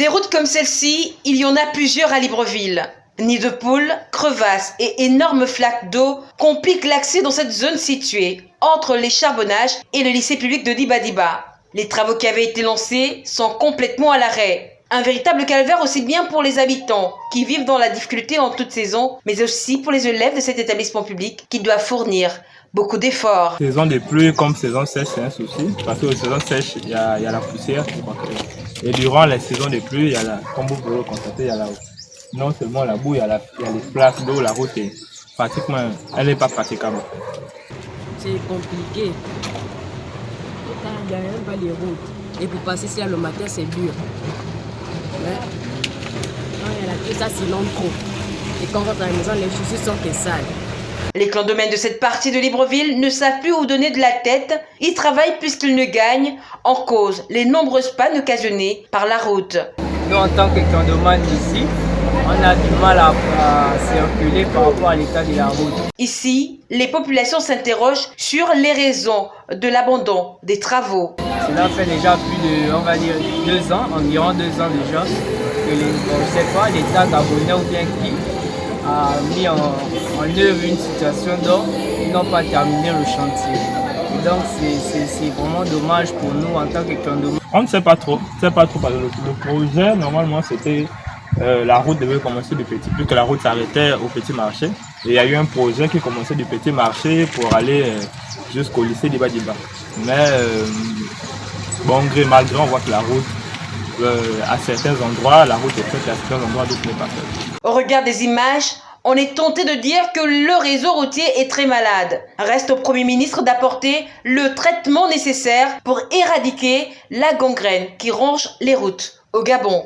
Des routes comme celle-ci, il y en a plusieurs à Libreville. Nids de poules, crevasses et énormes flaques d'eau compliquent l'accès dans cette zone située entre les charbonnages et le lycée public de Dibadiba. Les travaux qui avaient été lancés sont complètement à l'arrêt. Un véritable calvaire aussi bien pour les habitants qui vivent dans la difficulté en toute saison, mais aussi pour les élèves de cet établissement public qui doivent fournir beaucoup d'efforts. Saison de pluie comme saison sèche, c'est un souci, parce que la saison sèche, il y a la poussière. Et durant les saisons de pluie, il y a comme vous pouvez le constater, il y a non seulement la boue, il y a les flasques d'eau, la route est pratiquement, elle n'est pas praticable. C'est compliqué. Il n'y a même pas les routes. Et pour passer ici le matin, c'est dur. Mais quand il y a la pluie, ça s'inonde trop. Et quand on rentre à la maison, les chaussures sont sales. Les clandomènes de cette partie de Libreville ne savent plus où donner de la tête. Ils travaillent puisqu'ils ne gagnent, en cause les nombreuses pannes occasionnées par la route. Nous, en tant que clandomènes ici, on a du mal à circuler par rapport à l'état de la route. Ici, les populations s'interrogent sur les raisons de l'abandon des travaux. Cela fait déjà plus de, on va dire, 2 ans, environ 2 ans déjà, que je ne sais pas, l'État gabonais ou bien qui a mis en œuvre une situation dont ils n'ont pas terminé le chantier. Et donc c'est vraiment dommage pour nous en tant que clandomènes. On ne sait pas trop, parce que le projet, normalement, c'était la route devait commencer du petit, plus que la route s'arrêtait au petit marché. Et il y a eu un projet qui commençait du petit marché pour aller jusqu'au lycée Dibadiba. Mais bon gré mal gré, on voit que la route, à certains endroits, la route est faite, à certains endroits, d'autres n'est pas faite. Au regard des images, on est tenté de dire que le réseau routier est très malade. Reste au Premier ministre d'apporter le traitement nécessaire pour éradiquer la gangrène qui ronge les routes au Gabon.